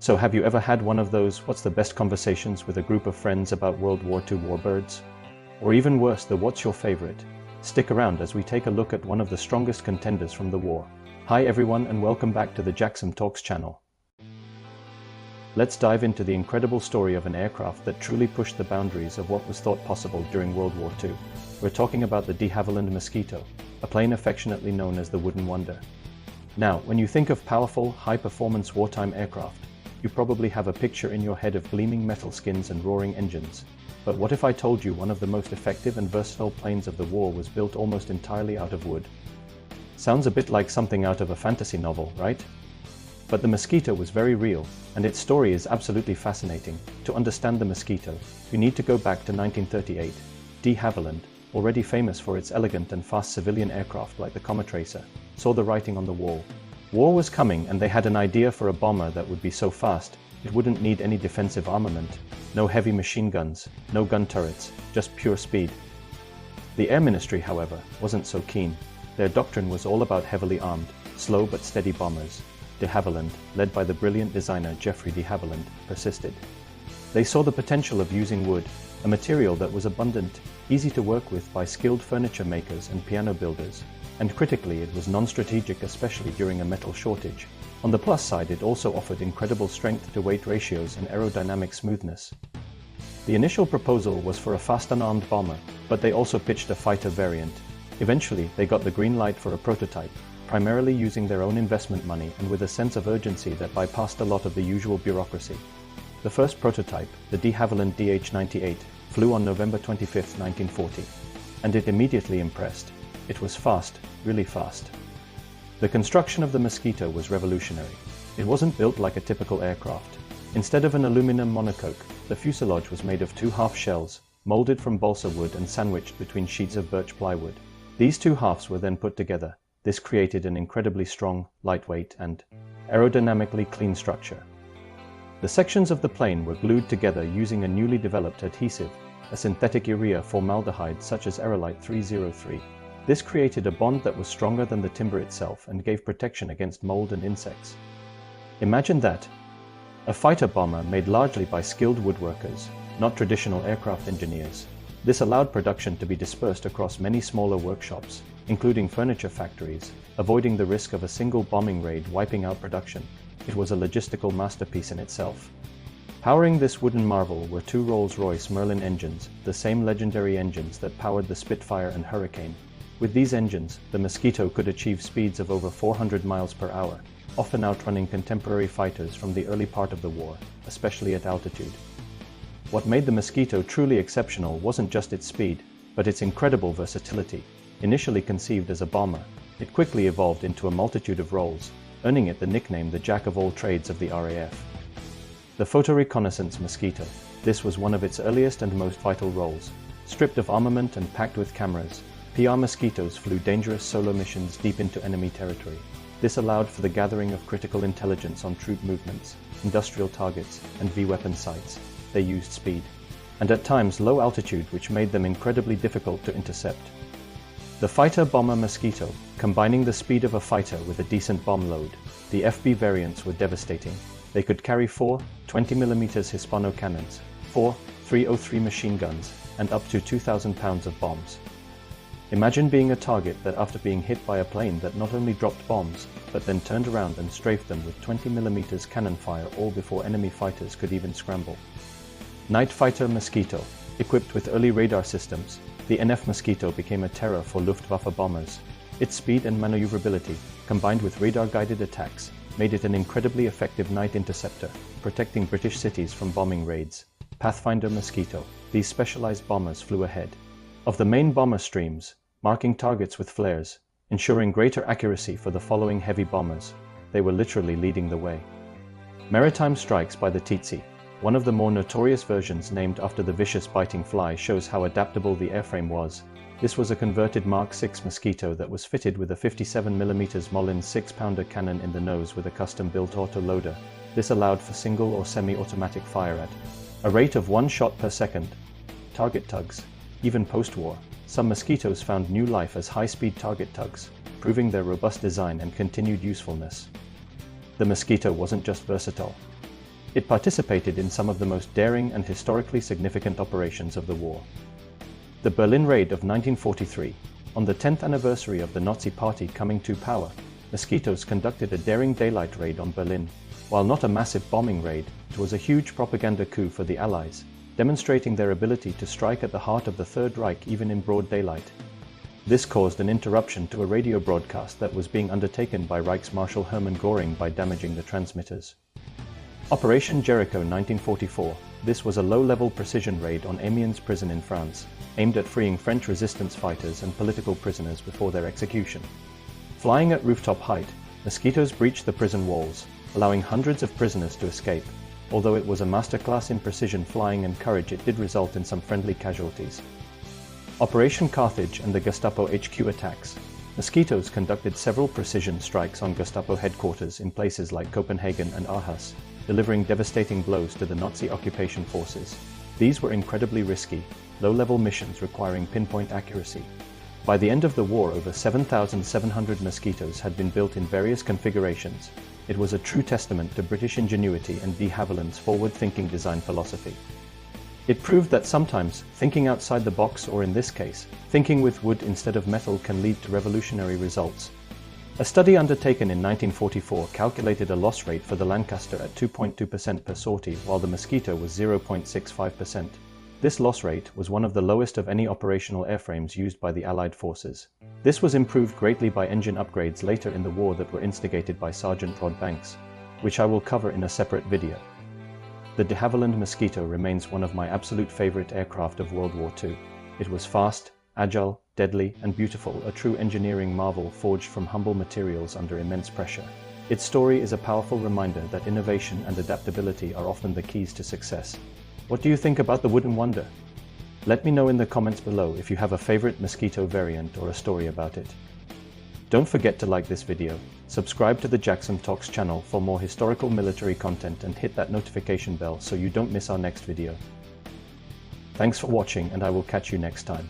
So have you ever had one of those what's the best conversations with a group of friends about World War II warbirds? Or even worse, the what's your favorite? Stick around as we take a look at one of the strongest contenders from the war. Hi everyone and welcome back to the Jaxom Talks channel. Let's dive into the incredible story of an aircraft that truly pushed the boundaries of what was thought possible during World War II. We're talking about the Havilland Mosquito, a plane affectionately known as the Wooden Wonder. Now, when you think of powerful, high-performance wartime aircraft, you probably have a picture in your head of gleaming metal skins and roaring engines. But what if I told you one of the most effective and versatile planes of the war was built almost entirely out of wood? Sounds a bit like something out of a fantasy novel, right? But the Mosquito was very real, and its story is absolutely fascinating. To understand the Mosquito, you need to go back to 1938. De Havilland, already famous for its elegant and fast civilian aircraft like the Comet Tracer, saw the writing on the wall. War was coming, and they had an idea for a bomber that would be so fast, it wouldn't need any defensive armament. No heavy machine guns, no gun turrets, just pure speed. The Air Ministry, however, wasn't so keen. Their doctrine was all about heavily armed, slow but steady bombers. De Havilland, led by the brilliant designer Geoffrey de Havilland, persisted. They saw the potential of using wood, a material that was abundant, easy to work with by skilled furniture makers and piano builders, and critically it was non-strategic, especially during a metal shortage. On the plus side, it also offered incredible strength-to-weight ratios and aerodynamic smoothness. The initial proposal was for a fast unarmed bomber, but they also pitched a fighter variant. Eventually, they got the green light for a prototype, primarily using their own investment money and with a sense of urgency that bypassed a lot of the usual bureaucracy. The first prototype, the de Havilland DH-98, flew on November 25, 1940, and it immediately impressed. It was fast, really fast. The construction of the Mosquito was revolutionary. It wasn't built like a typical aircraft. Instead of an aluminum monocoque, the fuselage was made of two half shells, molded from balsa wood and sandwiched between sheets of birch plywood. These two halves were then put together. This created an incredibly strong, lightweight, and aerodynamically clean structure. The sections of the plane were glued together using a newly developed adhesive, a synthetic urea formaldehyde such as Aerolite 303. This created a bond that was stronger than the timber itself and gave protection against mold and insects. Imagine that! A fighter bomber made largely by skilled woodworkers, not traditional aircraft engineers. This allowed production to be dispersed across many smaller workshops, including furniture factories, avoiding the risk of a single bombing raid wiping out production. It was a logistical masterpiece in itself. Powering this wooden marvel were two Rolls-Royce Merlin engines, the same legendary engines that powered the Spitfire and Hurricane. With these engines, the Mosquito could achieve speeds of over 400 miles per hour, often outrunning contemporary fighters from the early part of the war, especially at altitude. What made the Mosquito truly exceptional wasn't just its speed, but its incredible versatility. Initially conceived as a bomber, it quickly evolved into a multitude of roles, earning it the nickname the Jack of all trades of the RAF. The photo reconnaissance Mosquito. This was one of its earliest and most vital roles. Stripped of armament and packed with cameras, PR Mosquitoes flew dangerous solo missions deep into enemy territory. This allowed for the gathering of critical intelligence on troop movements, industrial targets, and V-weapon sites. They used speed, and at times low altitude, which made them incredibly difficult to intercept. The fighter-bomber Mosquito, combining the speed of a fighter with a decent bomb load. The FB variants were devastating. They could carry 4 20mm Hispano cannons, 4 303 machine guns, and up to 2,000 pounds of bombs. Imagine being a target that, after being hit by a plane that not only dropped bombs, but then turned around and strafed them with 20mm cannon fire all before enemy fighters could even scramble. Night Fighter Mosquito. Equipped with early radar systems, the NF Mosquito became a terror for Luftwaffe bombers. Its speed and maneuverability, combined with radar-guided attacks, made it an incredibly effective night interceptor, protecting British cities from bombing raids. Pathfinder Mosquito. These specialized bombers flew ahead of the main bomber streams, marking targets with flares, ensuring greater accuracy for the following heavy bombers. They were literally leading the way. Maritime strikes by the Tsetse. One of the more notorious versions, named after the vicious biting fly, shows how adaptable the airframe was. This was a converted Mark VI Mosquito that was fitted with a 57mm Mollins 6-pounder cannon in the nose with a custom-built autoloader. This allowed for single or semi-automatic fire at a rate of 1 shot per second. Target tugs. Even post-war, some Mosquitoes found new life as high-speed target tugs, proving their robust design and continued usefulness. The Mosquito wasn't just versatile. It participated in some of the most daring and historically significant operations of the war. The Berlin Raid of 1943. On the 10th anniversary of the Nazi Party coming to power, Mosquitoes conducted a daring daylight raid on Berlin. While not a massive bombing raid, it was a huge propaganda coup for the Allies, demonstrating their ability to strike at the heart of the Third Reich even in broad daylight. This caused an interruption to a radio broadcast that was being undertaken by Reichsmarshal Hermann Göring by damaging the transmitters. Operation Jericho 1944. This was a low-level precision raid on Amiens prison in France, aimed at freeing French resistance fighters and political prisoners before their execution. Flying at rooftop height, Mosquitoes breached the prison walls, allowing hundreds of prisoners to escape. Although it was a masterclass in precision flying and courage, it did result in some friendly casualties. Operation Carthage and the Gestapo HQ attacks. Mosquitoes conducted several precision strikes on Gestapo headquarters in places like Copenhagen and Aarhus, delivering devastating blows to the Nazi occupation forces. These were incredibly risky, low-level missions requiring pinpoint accuracy. By the end of the war, over 7,700 Mosquitoes had been built in various configurations. It was a true testament to British ingenuity and de Havilland's forward-thinking design philosophy. It proved that sometimes, thinking outside the box, or in this case, thinking with wood instead of metal, can lead to revolutionary results. A study undertaken in 1944 calculated a loss rate for the Lancaster at 2.2% per sortie, while the Mosquito was 0.65%. This loss rate was one of the lowest of any operational airframes used by the Allied forces. This was improved greatly by engine upgrades later in the war that were instigated by Sergeant Rod Banks, which I will cover in a separate video. The de Havilland Mosquito remains one of my absolute favorite aircraft of World War II. It was fast, agile, deadly, and beautiful, a true engineering marvel forged from humble materials under immense pressure. Its story is a powerful reminder that innovation and adaptability are often the keys to success. What do you think about the Wooden Wonder? Let me know in the comments below if you have a favorite Mosquito variant or a story about it. Don't forget to like this video, subscribe to the Jaxom Talks channel for more historical military content, and hit that notification bell so you don't miss our next video. Thanks for watching, and I will catch you next time.